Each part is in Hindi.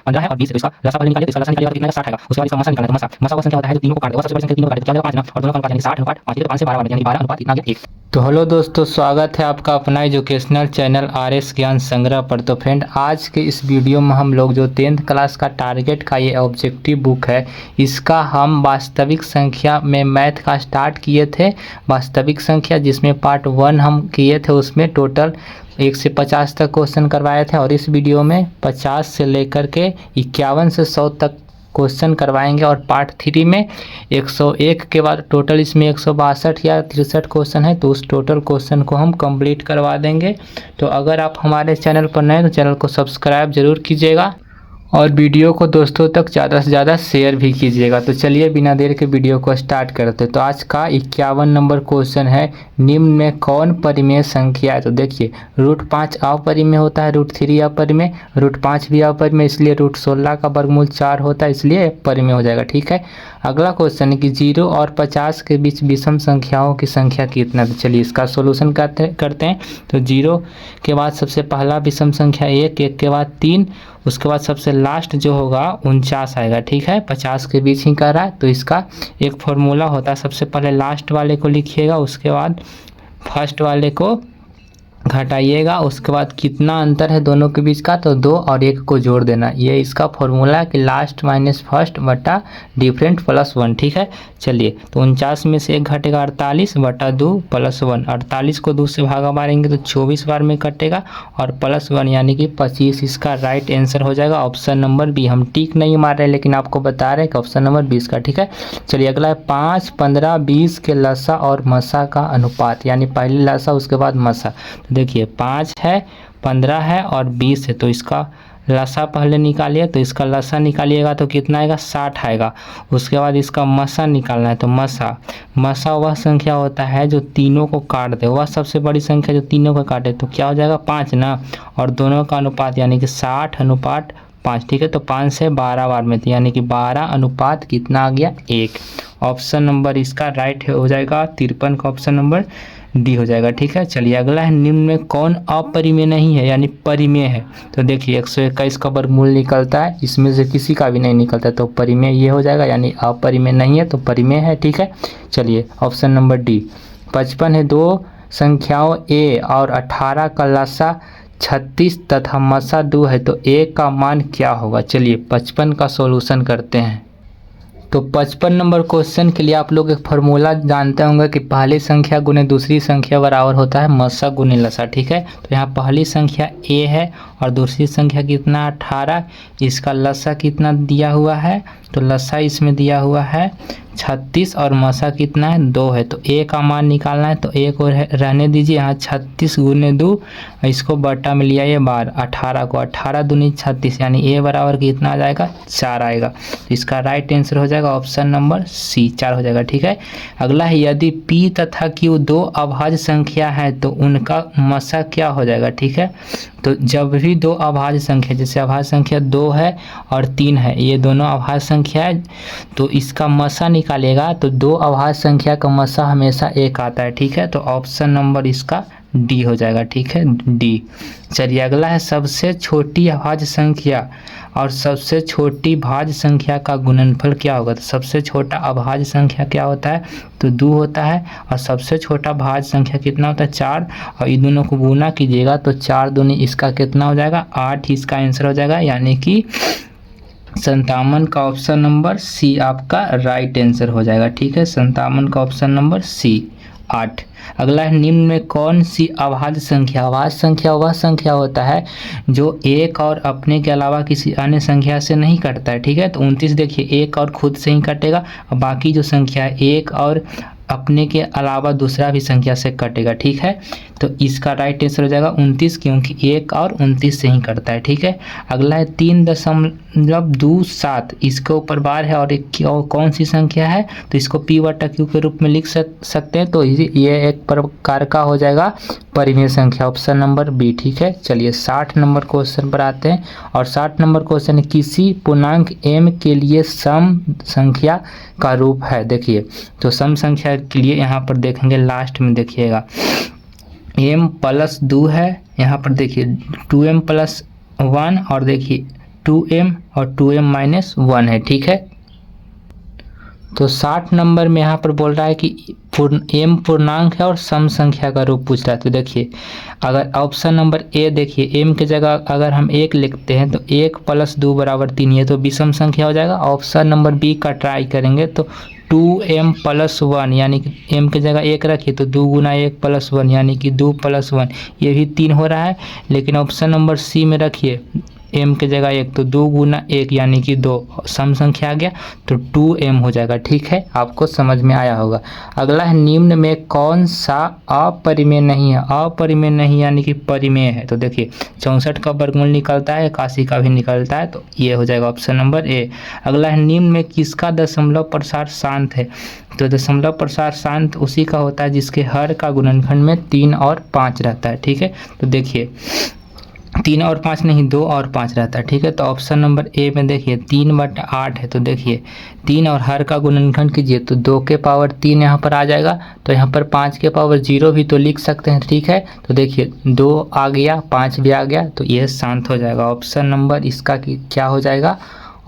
15 है और 20 है, तो इसका लसा पहले निकालिए, तो इसका लसा निकालिएगा तो कितना आएगा 60 आएगा। उसके बाद इसका मसा निकालना है, तो मसा वो संख्या होता है जो तीनों को काट दे, वो सबसे बड़ी संख्या तीनों को काट दे, तो क्या होगा 5 ना, और दोनों का अनुपात यानी 60:5 तो 5 से 12 बार यानी 12 अनुपात कितना आ गया 1। तो हेलो दोस्तों, स्वागत है आपका अपना एजुकेशनल चैनल आरएस ज्ञान संग्रह पर। तो फ्रेंड, आज के इस वीडियो में हम लोग जो 10th क्लास का टारगेट का ये ऑब्जेक्टिव बुक है, इसका हम वास्तविक संख्या में मैथ का स्टार्ट किए थे। वास्तविक संख्या जिसमें पार्ट 1 हम किए थे, उसमें टोटल 1 से 50 तक क्वेश्चन करवाए थे, और इस वीडियो में 50 से लेकर के 51 से 100 तक क्वेश्चन करवाएंगे। और पार्ट 3 में 101 के बाद टोटल इसमें 162 या 63 क्वेश्चन है, तो उस टोटल क्वेश्चन को हम कंप्लीट करवा देंगे। तो अगर आप हमारे चैनल पर नए हैं तो चैनल को सब्सक्राइब जरूर कीजिएगा और वीडियो को दोस्तों तक ज़्यादा से ज़्यादा शेयर भी कीजिएगा। तो चलिए बिना देर के वीडियो को स्टार्ट करते हैं। तो आज का 51 नंबर क्वेश्चन है, निम्न में कौन परिमेय संख्या है? तो देखिए, √5 अपरिमेय होता है, √3 अपरिमेय, √5 भी अपरिमेय, इसलिए √16 का वर्गमूल 4 होता है, इसलिए परिमेय हो जाएगा। ठीक है, अगला क्वेश्चन है कि 0 और 50 के बीच विषम संख्याओं की संख्या कितना? तो चलिए इसका सोल्यूशन करते हैं। तो 0 के बाद सबसे पहला विषम संख्या 1, 1 के बाद 3, उसके बाद सबसे लास्ट जो होगा 49 आएगा। ठीक है, 50 के बीच ही कर रहा है, तो इसका एक फॉर्मूला होता है, सबसे पहले लास्ट वाले को लिखिएगा, उसके बाद फर्स्ट वाले को घटाइएगा, उसके बाद कितना अंतर है दोनों के बीच का, तो 2 और 1 को जोड़ देना। ये इसका फॉर्मूला है कि लास्ट माइनस फर्स्ट बटा डिफरेंट प्लस 1। ठीक है, चलिए तो 49 में से 1 घटेगा 48 बटा 2 प्लस 1। 48 को 2 से भागा मारेंगे तो 24 बार में कटेगा, और प्लस 1 यानी कि 25 इसका राइट आंसर हो जाएगा ऑप्शन नंबर बी। हम टिक नहीं मार रहे लेकिन आपको बता रहे हैं कि ऑप्शन नंबर 20 का। ठीक है, चलिए अगला है 5, 15, 20 के लसा और मसा का अनुपात, यानी पहले लसा उसके बाद मसा। देखिए 5 है, 15 है और 20 है, तो इसका लसा पहले निकालिए, तो इसका लसा निकालिएगा तो कितना आएगा 60 आएगा। उसके बाद इसका मसा निकालना है, तो मसा वह संख्या होता है जो तीनों को काट दे, वह सबसे बड़ी संख्या जो तीनों को काटे, तो क्या हो जाएगा 5 ना, और दोनों का अनुपात यानी कि 60:5। ठीक है, तो 5 से 12 बार में, यानी कि 12 अनुपात कितना आ गया 1। ऑप्शन नंबर इसका राइट हो जाएगा 53 का ऑप्शन नंबर डी हो जाएगा। ठीक है, चलिए अगला है, निम्न में कौन अपरिमेय नहीं है यानी परिमेय है? तो देखिए 121 का वर्गमूल निकलता है, इसमें से किसी का भी नहीं निकलता, तो परिमेय ये हो जाएगा, यानी अपरिमेय नहीं है तो परिमेय है। ठीक है, चलिए ऑप्शन नंबर डी। 55 है, 2 संख्याओं a और 18 का लसा 36 तथा मसा 2 है, तो a का मान क्या होगा? चलिए 55 का सॉल्यूशन करते हैं। तो 55 नंबर क्वेश्चन के लिए आप लोग एक फार्मूला जानते होंगे कि पहली संख्या गुने दूसरी संख्या बराबर होता है मसा गुने लसा। ठीक है, तो यहाँ पहली संख्या a है और दूसरी संख्या कितना 18, इसका लसा कितना दिया हुआ है, तो लसा इसमें दिया हुआ है 36 और मसा कितना है 2 है, तो a का मान निकालना है, तो a को रहने दीजिए, यहाँ 36 गुने 2, इसको बटा में लिया ये बार 18 को, 18 दूनी 36, यानी a बराबर कितना आ जाएगा 4 आएगा, तो इसका राइट आंसर हो जाएगा ऑप्शन नंबर सी 4 हो जाएगा। ठीक है, अगला है, यदि p तथा q 2 अभाज्य संख्या है तो उनका मसा क्या हो जाएगा? ठीक है, तो जब भी 2 अभाज्य संख्या, जैसे अभाज्य संख्या 2 है और 3 है, ये दोनों अभाज्य संख्या है, तो इसका मसा निकालेगा, तो 2 अभाज्य संख्या का मसा हमेशा 1 आता है। ठीक है, तो ऑप्शन नंबर इसका डी हो जाएगा। ठीक है, डी। चलिए अगला है, सबसे छोटी अभाज्य संख्या और सबसे छोटी भाज्य संख्या का गुणनफल क्या होगा? तो सबसे छोटा अभाज्य संख्या क्या होता है? तो 2 होता है, और सबसे छोटा भाज्य संख्या कितना होता है 4, और इन दोनों को गुना कीजिएगा तो 4 दूनी इसका कितना हो जाएगा 8, इसका आंसर हो जाएगा, यानी कि 57 का ऑप्शन नंबर सी आपका राइट आंसर हो जाएगा। ठीक है, 57 का ऑप्शन नंबर सी 8। अगला है, निम्न में कौन सी अभाज्य संख्या? अभाज्य संख्या वह संख्या होता है जो एक और अपने के अलावा किसी अन्य संख्या से नहीं कटता है। ठीक है, तो 29 देखिए एक और खुद से ही कटेगा, और बाकी जो संख्या है एक और अपने के अलावा दूसरा भी संख्या से कटेगा। ठीक है, तो इसका राइट आंसर हो जाएगा 29, क्योंकि 1 और 29 से ही कटता है। ठीक है, अगला है 3.27, इसके ऊपर बार है और एक कौन सी संख्या है? तो इसको p/q के रूप में लिख सकते हैं, तो ये एक प्रकार का हो जाएगा परिमेय संख्या, ऑप्शन नंबर बी। ठीक है, चलिए 60 नंबर क्वेश्चन पर आते हैं, और 60 नंबर क्वेश्चन किसी पूर्णांक m के लिए सम संख्या का रूप है। देखिए, तो सम संख्या के लिए यहाँ पर देखेंगे लास्ट में, देखिएगा m + 2 है, यहाँ पर देखिए 2m + 1, और देखिए 2m और 2m माइनस 1 है, ठीक है। तो 60 नंबर में यहाँ पर बोल रहा है कि m पूर्णांक है और सम संख्या का रूप पूछ रहा है। तो देखिए अगर ऑप्शन नंबर ए देखिए m की जगह अगर हम 1 लिखते हैं तो 1 + 2 = 3, ये तो विषम संख्या हो जाएगा। ऑप्शन नंबर बी का ट्राई करेंगे तो 2m + 1 यानी कि m की जगह 1 रखिए तो 2 × 1 + 1 यानी कि 2 + 1, ये भी 3 हो रहा है। लेकिन ऑप्शन नंबर सी में रखिए m की जगह 1 तो 2 × 1 यानी कि 2, सम संख्या आ गया तो 2m हो जाएगा, ठीक है। आपको समझ में आया होगा। अगला है निम्न में कौन सा अपरिमेय नहीं है। अपरिमेय नहीं यानी कि परिमेय है। तो देखिए 64 का वर्गमूल निकलता है, 81 का भी निकलता है, तो ये हो जाएगा ऑप्शन नंबर ए। अगला है निम्न में किसका दशमलव प्रसार शांत है। तो दशमलव प्रसार शांत उसी का होता है जिसके हर का गुणनखंड में 3 और 5 रहता है, ठीक है। तो देखिए 3 और 5 नहीं, 2 और 5 रहता है, ठीक है। तो ऑप्शन नंबर ए में देखिए 3/8 है। तो देखिए 3 और हर का गुणनखंड कीजिए तो 2 के पावर 3 यहाँ पर आ जाएगा। तो यहाँ पर 5 के पावर 0 भी तो लिख सकते हैं, ठीक है। तो देखिए 2 आ गया, 5 भी आ गया, तो यह शांत हो जाएगा। ऑप्शन नंबर इसका क्या हो जाएगा,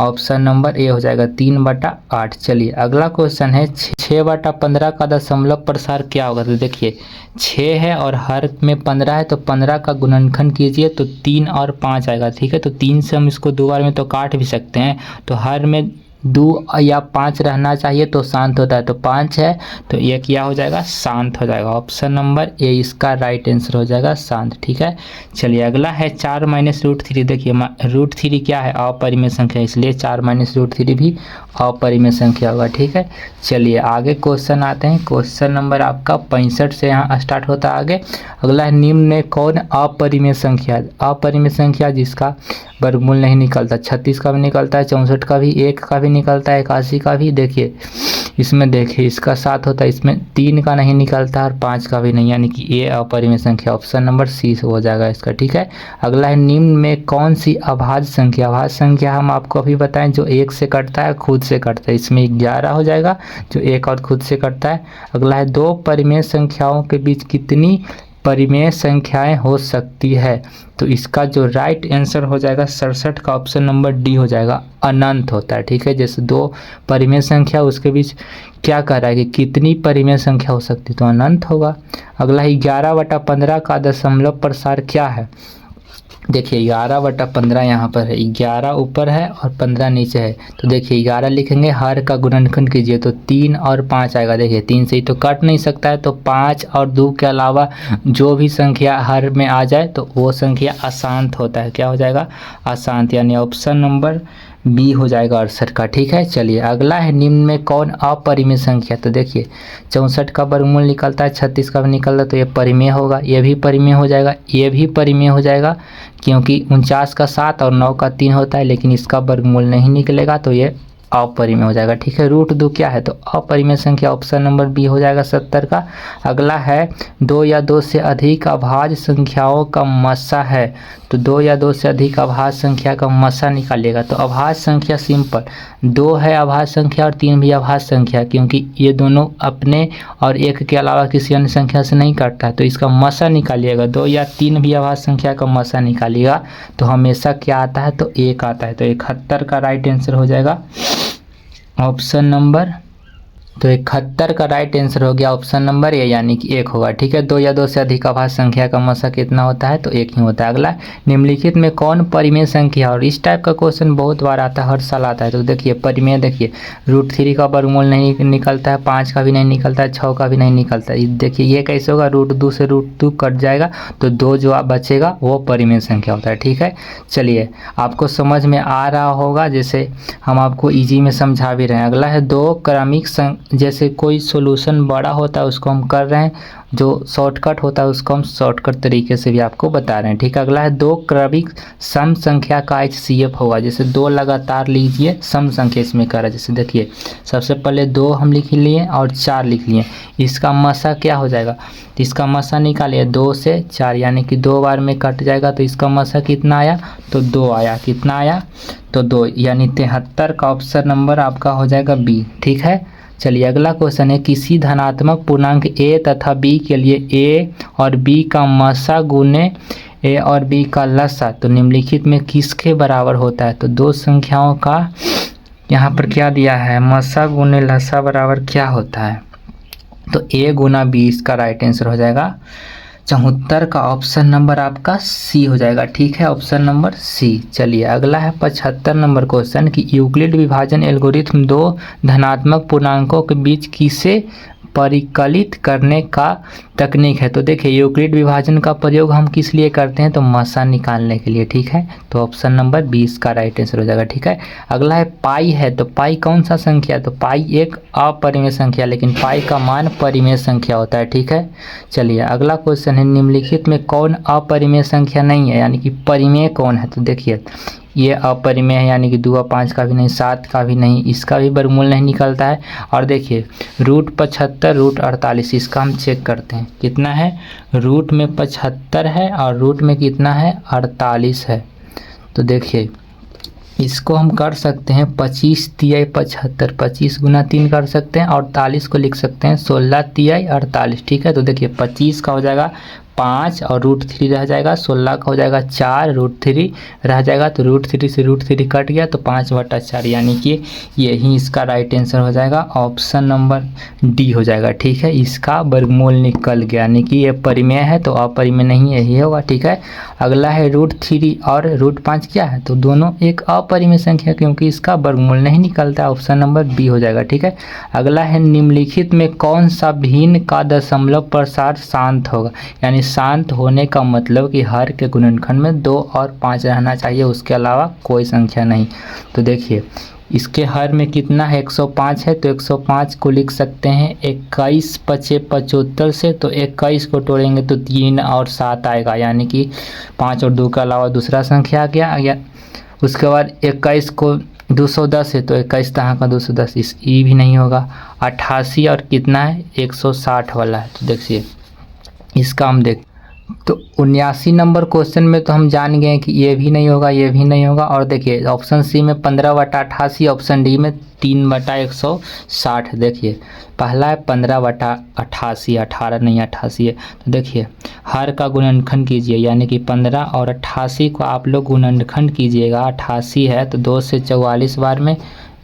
ऑप्शन नंबर ए हो जाएगा 3/8। चलिए अगला क्वेश्चन है 6/15 का दशमलव प्रसार क्या होगा। तो देखिए 6 है और हर में 15 है, तो 15 का गुणनखंड कीजिए तो 3 और 5 आएगा, ठीक है। तो 3 से हम इसको 2 बार में तो काट भी सकते हैं, तो हर में 2 या 5 रहना चाहिए तो शांत होता है। तो 5 है तो ये क्या हो जाएगा, शांत हो जाएगा। ऑप्शन नंबर ए इसका राइट आंसर हो जाएगा, शांत, ठीक है। चलिए अगला है 4 - √3। देखिए √3 क्या है, अपरिमेय संख्या, इसलिए 4 - √3 भी अपरिमेय संख्या होगा, ठीक है। चलिए आगे क्वेश्चन आते हैं। क्वेश्चन नंबर आपका 65 से यहाँ स्टार्ट होता है आगे। अगला है निम्न में कौन अपरिमेय संख्या। अपरिमेय संख्या जिसका वर्गमूल नहीं निकलता, 36 का भी निकलता है, 64 का भी, 1 का भी निकलता है, 81 का भी। देखिए इसमें देखिए इसका 7 होता है, इसमें 3 का नहीं निकलता और 5 का भी नहीं, यानी कि ये अपरिमेय संख्या। ऑप्शन नंबर सी हो जाएगा इसका, ठीक है। अगला है निम्न में कौन सी अभाज्य संख्या। अभाज्य संख्या हम आपको अभी बताएं जो 1 से कटता है, खुद से कटता है, इसमें 11 हो जाएगा जो 1 और खुद से कटता है। अगला है 2 परिमेय संख्याओं के बीच कितनी परिमेय संख्याएं हो सकती है। तो इसका जो राइट आंसर हो जाएगा 67 का ऑप्शन नंबर डी हो जाएगा, अनंत होता है, ठीक है। जैसे 2 परिमेय संख्या उसके बीच क्या कह रहा है कि कितनी परिमेय संख्या हो सकती है, तो अनंत होगा। अगला है 11/15 का दशमलव प्रसार क्या है। देखिए 11/15 यहाँ पर है, 11 ऊपर है और 15 नीचे है। तो देखिए 11 लिखेंगे, हर का गुणनखंड कीजिए तो 3 और 5 आएगा। देखिए 3 से ही तो कट नहीं सकता है, तो 5 और 2 के अलावा जो भी संख्या हर में आ जाए तो वो संख्या अशांत होता है। क्या हो जाएगा, अशांत, यानी ऑप्शन नंबर बी हो जाएगा 68 का, ठीक है। चलिए अगला है निम्न में कौन अपरिमेय संख्या। तो देखिए 64 का वर्गमूल निकलता है, 36 का भी निकलता है, तो ये परिमेय होगा, ये भी परिमेय हो जाएगा, ये भी परिमेय हो जाएगा, क्योंकि 49 का 7 और 9 का 3 होता है, लेकिन इसका वर्गमूल नहीं निकलेगा तो ये अपरिमेय हो जाएगा, ठीक है। √2 क्या है, तो अपरिमेय संख्या, ऑप्शन नंबर बी हो जाएगा 70 का। अगला है 2 या 2 से अधिक अभाज्य संख्याओं का मसा है। तो 2 या 2 से अधिक अभाज्य संख्या का मसा निकालिएगा। तो अभाज्य संख्या सिंपल, 2 है अभाज्य संख्या और 3 भी अभाज्य संख्या, क्योंकि ये दोनों अपने और 1 के अलावा किसी अन्य संख्या से नहीं कटता है, तो इसका मसा निकालिएगा। 2 या 3 भी अभाज्य संख्या का मसा निकालिएगा तो हमेशा क्या आता है, तो 1 आता है। तो 71 का राइट आंसर हो जाएगा ऑप्शन नंबर, तो 71 का राइट आंसर हो गया ऑप्शन नंबर ए, यानी कि 1 होगा, ठीक है। 2 या 2 से अधिक अभाज्य संख्या का मसा कितना होता है, तो 1 ही होता है। अगला निम्नलिखित में कौन परिमेय संख्या, और इस टाइप का क्वेश्चन बहुत बार आता है, हर साल आता है। तो देखिए परिमेय, देखिए √3 का वर्गमूल नहीं निकलता है, 5 का भी नहीं निकलता है, 6 का भी नहीं निकलता है। देखिए ये कैसे होगा, √2 से √2 कट जाएगा तो 2 जो बचेगा वो परिमेय संख्या होता है, ठीक है। चलिए आपको समझ में आ रहा होगा, जैसे हम आपको ईजी में समझा भी रहे हैं। अगला है 2 क्रमिक जैसे कोई सॉल्यूशन बड़ा होता है उसको हम कर रहे हैं, जो शॉर्टकट होता है उसको हम शॉर्टकट तरीके से भी आपको बता रहे हैं, ठीक है। अगला है 2 क्रमिक सम संख्या का HCF होगा। जैसे 2 लगातार लीजिए, सम संख्या इसमें कर रहा है। जैसे देखिए सबसे पहले 2 हम लिख लिए और 4 लिख लिए, इसका मसा क्या हो जाएगा, तो इसका मसा निकालिए 2 से 4, यानी कि 2 बार में कट जाएगा, तो इसका मसा कितना आया, तो 2 आया। कितना आया, तो 2, यानी 73 का ऑप्शन नंबर आपका हो जाएगा बी, ठीक है। चलिए अगला क्वेश्चन है किसी धनात्मक पूर्णांक a तथा b के लिए a और b का मसा गुने ए और बी का लसा तो निम्नलिखित में किसके बराबर होता है। तो दो संख्याओं का यहाँ पर क्या दिया है, मसा गुने लसा बराबर क्या होता है। तो ए गुना बी इसका राइट आंसर हो जाएगा 74 का ऑप्शन नंबर आपका सी हो जाएगा। ठीक है, ऑप्शन नंबर सी। चलिए अगला है 75 नंबर क्वेश्चन कि यूक्लिड विभाजन एल्गोरिथम दो धनात्मक पूर्णांकों के बीच किसे परिकलित करने का तकनीक है। तो देखिए यूक्लिड विभाजन का प्रयोग हम किस लिए करते हैं, तो मसा निकालने के लिए। ठीक है, तो ऑप्शन नंबर 20 का राइट आंसर हो जाएगा। ठीक है, अगला है पाई है। तो पाई कौन सा संख्या, तो पाई एक अपरिमेय संख्या, लेकिन पाई का मान परिमेय संख्या होता है। ठीक है, चलिए अगला क्वेश्चन है निम्नलिखित में कौन अपरिमेय संख्या नहीं है, यानी कि परिमेय कौन है। तो देखिए ये अपरिमेय है, यानी कि 2 और 5 का भी नहीं, 7 का भी नहीं, इसका भी वर्गमूल नहीं निकलता है। और देखिए रूट 75 रूट 48, इसका हम चेक करते हैं कितना है, रूट में 75 है और रूट में कितना है 48 है। तो देखिए इसको हम कर सकते हैं 25 तिहाई 75, 25 गुना 3 कर सकते हैं, और 48 को लिख सकते हैं 16 तिहाई 48। ठीक है, तो देखिए 25 का हो जाएगा 5 और रूट 3 रह जाएगा, 16 का हो जाएगा 4 रूट 3 रह जाएगा, तो रूट 3 से रूट 3 कट गया तो 5/4, यानी कि यही इसका राइट आंसर हो जाएगा, ऑप्शन नंबर डी हो जाएगा। ठीक है, इसका वर्गमूल निकल गया, यानी कि ये परिमेय है तो अपरिमेय नहीं यही होगा। ठीक है, अगला है रूट 3 और रूट 5 क्या है, तो दोनों एक अपरिमेय संख्या क्योंकि इसका वर्गमूल नहीं निकलता, ऑप्शन नंबर बी हो जाएगा। ठीक है, अगला है निम्नलिखित में कौन सा भिन्न का दशमलव प्रसार शांत होगा, यानी शांत होने का मतलब कि हर के गुणनखंड में 2 और 5 रहना चाहिए, उसके अलावा कोई संख्या नहीं। तो देखिए इसके हर में कितना है 105 है, तो 105 को लिख सकते हैं 21 पचे 75 से, तो 21 को तोड़ेंगे तो 3 और 7 आएगा, यानी कि 5 और 2 के अलावा दूसरा संख्या आ गया। उसके बाद 21 को 210 है, तो 21 तरह का 210, इस ई भी नहीं होगा। 88 और कितना है 160 वाला है, तो देखिए इसका हम देख तो 79 नंबर क्वेश्चन में तो हम जान गए कि ये भी नहीं होगा, ये भी नहीं होगा। और देखिए ऑप्शन सी में 15/88, ऑप्शन डी में 3/160। देखिए पहला है 15/88, 18 नहीं 88 है। तो देखिए हर का गुणनखंड कीजिए, यानी कि 15 और 88 को आप लोग गुणनखंड कीजिएगा। 88 है तो 2 से 44 बार में,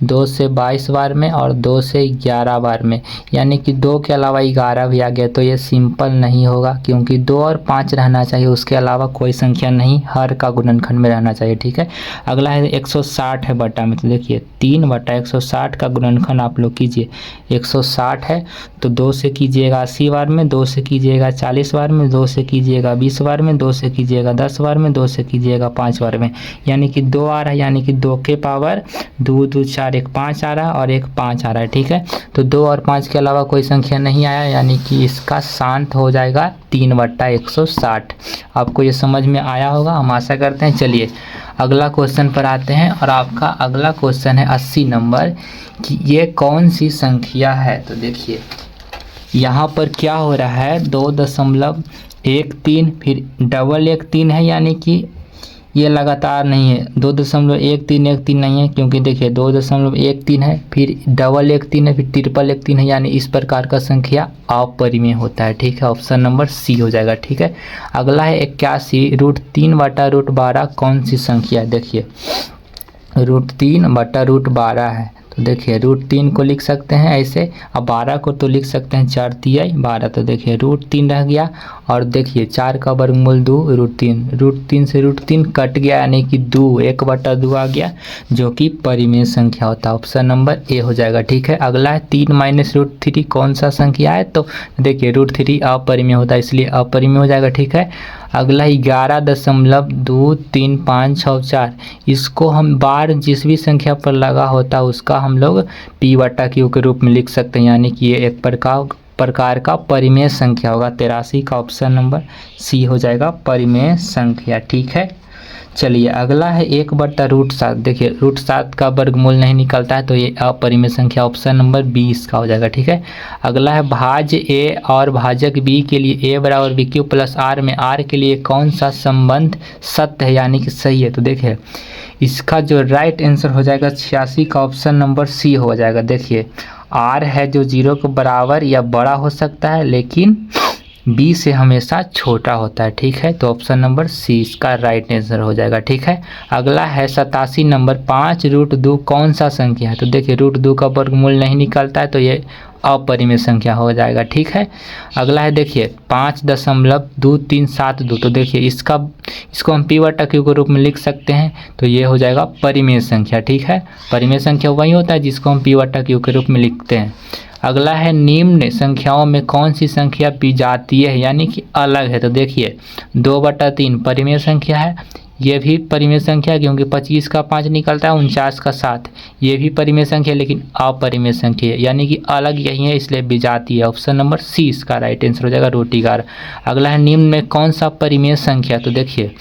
2 से 22 बार में और 2 से 11 बार में, यानी कि 2 के अलावा 11 भी आ गया, तो ये सिंपल नहीं होगा क्योंकि 2 और 5 रहना चाहिए, उसके अलावा कोई संख्या नहीं हर का गुणनखंड में रहना चाहिए। ठीक है, अगला है 160 है बटा में, तो देखिए 3/160 का गुणनखंड आप लोग कीजिए। 160 है तो 2 से कीजिएगा 80 बार में, 2 से कीजिएगा 40 बार में, 2 से कीजिएगा 20 बार में, 2 से कीजिएगा 10 बार में, 2 से कीजिएगा 5 बार में, यानी कि 2 आ रहा है, यानी कि 2 के पावर 2 2 4 एक 5 आ रहा है और एक 5 आ रहा है। ठीक है, तो 2 और 5 के अलावा कोई संख्या नहीं आया, यानी कि इसका शांत हो जाएगा 3/160। आपको ये समझ में आया होगा, हम आशा करते हैं। चलिए अगला क्वेश्चन पर आते हैं, और आपका अगला क्वेश्चन है 80 नंबर कि ये कौन सी संख्या है। तो देखिए यहाँ पर क्या हो रहा है 2.13 फिर डबल 13 है, यानी कि ये लगातार नहीं है, 2.1313 नहीं है क्योंकि देखिए 2.13 है, फिर डबल 13 है, फिर ट्रिपल 13 है, यानी इस प्रकार का संख्या अपरिमेय होता है। ठीक है, ऑप्शन नंबर सी हो जाएगा। ठीक है, अगला है 81 √3/√12 कौन सी संख्या है। देखिए √3/√12 है, तो देखिए √3 को लिख सकते हैं ऐसे, और 12 को तो लिख सकते हैं 4 तिहाई 12, तो देखिए √3 रह गया, और देखिए 4 का वर्गमूल 2 √3 से √3 कट गया, यानी कि 2 1/2 आ गया, जो कि परिमेय संख्या होता है, ऑप्शन नंबर ए हो जाएगा। ठीक है, अगला है 3 - √3 कौन सा संख्या है, तो देखिए √3 अपरिमेय होता है, इसलिए अपरिमेय हो जाएगा। ठीक है, अगला 11.2354, इसको हम बार जिस भी संख्या पर लगा होता है उसका हम लोग p/q के रूप में लिख सकते हैं, यानी कि ये एक प्रकार का परिमेय संख्या होगा। 83 का ऑप्शन नंबर सी हो जाएगा, परिमेय संख्या। ठीक है, चलिए अगला है 1/√7। देखिए √7 का वर्गमूल नहीं निकलता है, तो ये अपरिमेय संख्या, ऑप्शन नंबर 20 का हो जाएगा। ठीक है, अगला है भाज्य ए और भाजक बी के लिए a = bq + r में r के लिए कौन सा संबंध सत्य है, यानी कि सही है। तो देखिए इसका जो राइट आंसर हो जाएगा 86 का ऑप्शन नंबर सी हो जाएगा। देखिए r है जो 0 के बराबर या बड़ा हो सकता है, लेकिन बी से हमेशा छोटा होता है। ठीक है, तो ऑप्शन नंबर सी इसका राइट आंसर हो जाएगा। ठीक है, अगला है 87 नंबर, 5√2 कौन सा संख्या है? तो देखिए √2 का वर्गमूल नहीं निकलता है तो ये अपरिमेय संख्या हो जाएगा। ठीक है, अगला है देखिए 5.2372। तो देखिए इसको हम p/q के रूप में लिख सकते हैं, तो ये हो जाएगा परिमेय संख्या। ठीक है, परिमेय संख्या वही होता है जिसको हम p/q के रूप में लिखते हैं। अगला है निम्न संख्याओं में कौन सी संख्या विजातीय है यानी कि अलग है? तो देखिए 2/3 परिमेय संख्या है, ये भी परिमेय संख्या क्योंकि 25 का 5 निकलता है, 49 का 7, ये भी परिमेय संख्या लेकिन अपरिमेय संख्या है यानी कि अलग यही है इसलिए विजातीय है। ऑप्शन नंबर सी इसका राइट आंसर हो जाएगा रोटीकार। अगला है निम्न में कौन सा परिमेय संख्या? तो देखिए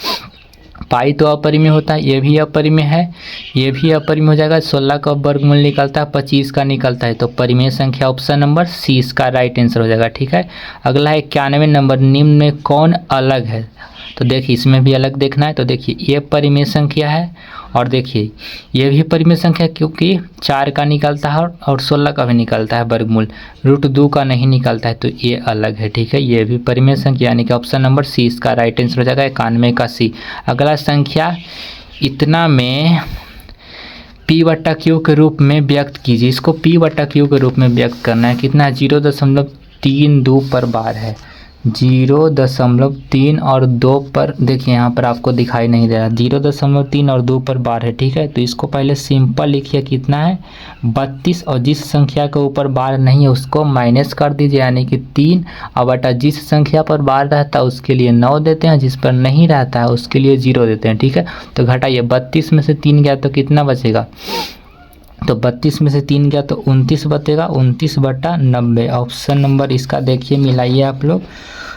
पाई तो अपरिमेय होता है, ये भी अपरिमेय है, ये भी अपरिमेय हो जाएगा। 16 का वर्गमूल निकलता है, 25 का निकलता है, तो परिमेय संख्या ऑप्शन नंबर सी इसका राइट आंसर हो जाएगा। ठीक है, अगला है 91 नंबर, निम्न में कौन अलग है? तो देखिए इसमें भी अलग देखना है, तो देखिए ये परिमेय संख्या है और देखिए ये भी परिमेय संख्या क्योंकि 4 का निकलता है और 16 का भी निकलता है वर्गमूल, √2 का नहीं निकलता है तो ये अलग है। ठीक है, ये भी परिमेय संख्या यानी कि ऑप्शन नंबर सी इसका राइट आंसर हो जाएगा 91 का सी। अगला संख्या इतना में p/q के रूप में व्यक्त कीजिए। इसको p/q के रूप में व्यक्त करना है, कितना है? 0.32 पर बार है, 0.3 और 2 पर, देखिए यहाँ पर आपको दिखाई नहीं दे रहा, 0.3 और 2 पर बार है। ठीक है, तो इसको पहले सिंपल लिखिए, कितना है? 32, और जिस संख्या के ऊपर बार नहीं है उसको माइनस कर दीजिए यानी कि 3, और बटा जिस संख्या पर बार रहता है उसके लिए 9 देते हैं, जिस पर नहीं रहता है उसके लिए 0 देते हैं। ठीक है, तो घटाइए, 32 में से 3 गया तो कितना बचेगा? तो 32 में से 3 गया तो 29 बचेगा, 29/90। ऑप्शन नंबर इसका देखिए मिलाइए आप लोग,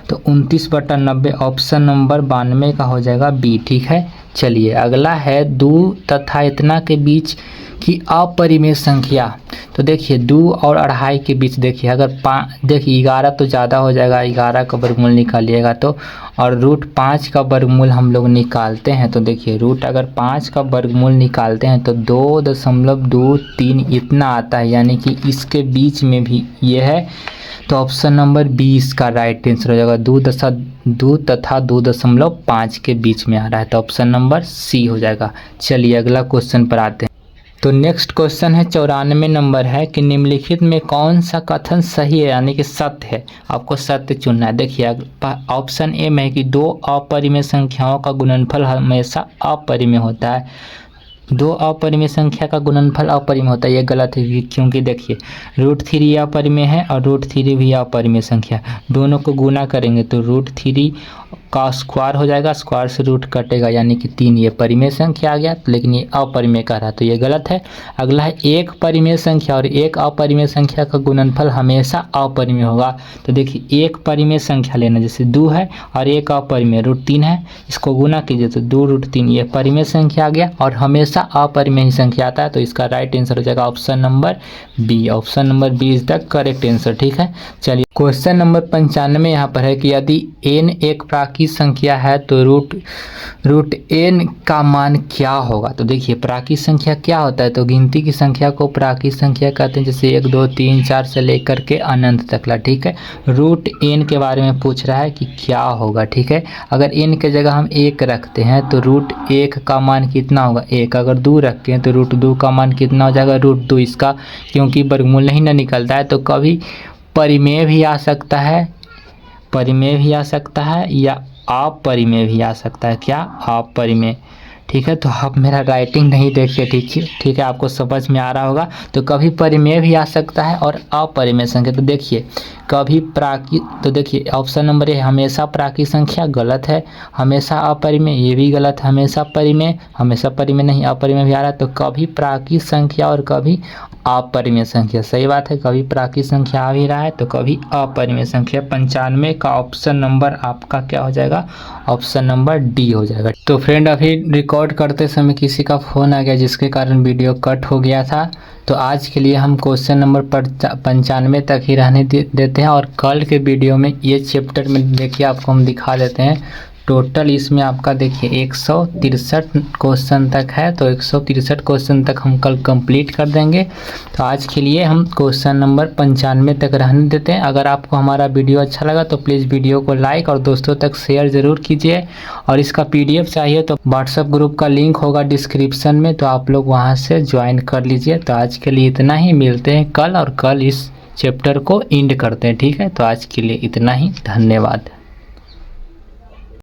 तो 29/90 ऑप्शन नंबर 92 का हो जाएगा बी। ठीक है, चलिए अगला है 2 तथा इतना के बीच की अपरिमेय संख्या। तो देखिए 2 और 2.5 के बीच, देखिए अगर देखिए 11 तो ज़्यादा हो जाएगा, 11 का वर्गमूल निकालिएगा तो, और √5 का वर्गमूल हम लोग निकालते हैं तो देखिए अगर 5 का वर्गमूल निकालते हैं तो 2.23 इतना आता है यानी कि इसके बीच में भी ये है, तो ऑप्शन नंबर 20 का राइट आंसर हो जाएगा। 2 तथा 2.5 के बीच में आ रहा है तो ऑप्शन नंबर सी हो जाएगा। चलिए अगला क्वेश्चन पर आते हैं। तो नेक्स्ट क्वेश्चन है 94 नंबर है कि निम्नलिखित में कौन सा कथन सही है यानी कि सत्य है? आपको सत्य चुनना है। देखिए ऑप्शन ए में है कि 2 अपरिमेय संख्याओं का गुणनफल हमेशा अपरिमेय होता है, 2 अपरिमेय संख्या का गुणनफल अपरिमेय होता है, ये गलत है क्योंकि देखिए √3 अपरिमेय है और √3 भी अपरिमेय संख्या, दोनों को गुना करेंगे तो √3 का स्क्वायर हो जाएगा, स्क्वायर से रूट कटेगा यानी कि 3, ये परिमेय संख्या आ गया, लेकिन ये अपरिमेय कह रहा है तो ये गलत है। अगला है एक परिमेय संख्या और एक अपरिमेय संख्या का गुणनफल हमेशा अपरिमेय होगा। तो देखिए एक परिमेय संख्या लेना, जैसे 2 है और एक अपरिमेय √3 है, इसको गुना कीजिए तो 2√3, ये परिमेय संख्या आ गया और हमेशा अपरिमेय ही संख्या आता है तो इसका राइट आंसर हो जाएगा option number B. Option number B is the correct answer. ठीक है, चलिए क्वेश्चन नंबर 95 यहाँ पर है कि यदि n एक प्राकृत संख्या है तो रूट n का मान क्या होगा? तो देखिए प्राकृत संख्या क्या होता है? तो गिनती की संख्या को प्राकृत संख्या कहते हैं, जैसे 1 2 3 4 से लेकर के अनंत तक ला। ठीक है, √n के बारे में पूछ रहा है कि क्या होगा। ठीक है, अगर n के जगह हम 1 रखते हैं तो √1 का मान कितना होगा? 1। अगर 2 रखते हैं तो √2 का मान कितना हो जाएगा? √2। इसका क्योंकि वर्गमूल नहीं ना निकलता है तो कभी परिमेय भी आ सकता है, परिमेय भी आ सकता है या अपरिमेय भी आ सकता है। क्या? अपरिमेय। ठीक है, तो आप मेरा राइटिंग नहीं देखते, ठीक है, आपको समझ में आ रहा होगा। तो कभी परिमेय भी आ सकता है और अपरिमेय संख्या। तो देखिए कभी प्राकृत, तो देखिए ऑप्शन नंबर ए हमेशा प्राकृत संख्या गलत है, हमेशा अपरिमेय ये भी गलत, हमेशा परिमेय, हमेशा परिमेय नहीं, अपरिमेय भी आ रहा है। तो कभी प्राकृत संख्या और कभी अपरिमेय संख्या, सही बात है, कभी प्राकृत संख्या आ भी रहा है तो कभी अपरिमेय संख्या। 95 का ऑप्शन नंबर आपका क्या हो जाएगा? ऑप्शन नंबर डी हो जाएगा। तो फ्रेंड अभी रिकॉर्ड करते समय किसी का फ़ोन आ गया जिसके कारण वीडियो कट हो गया था। तो आज के लिए हम क्वेश्चन नंबर 95 तक ही रहने देते हैं और कल के वीडियो में ये चैप्टर में देखिए आपको हम दिखा देते हैं। टोटल इसमें आपका देखिए 163 क्वेश्चन तक है, तो 163 क्वेश्चन तक हम कल कंप्लीट कर देंगे। तो आज के लिए हम क्वेश्चन नंबर 95 तक रहने देते हैं। अगर आपको हमारा वीडियो अच्छा लगा तो प्लीज़ वीडियो को लाइक और दोस्तों तक शेयर ज़रूर कीजिए। और इसका PDF चाहिए तो व्हाट्सएप ग्रुप का लिंक होगा डिस्क्रिप्शन में, तो आप लोग वहाँ से ज्वाइन कर लीजिए। तो आज के लिए इतना ही, मिलते हैं कल और कल इस चैप्टर को एंड करते हैं, ठीक है। तो आज के लिए इतना ही, धन्यवाद।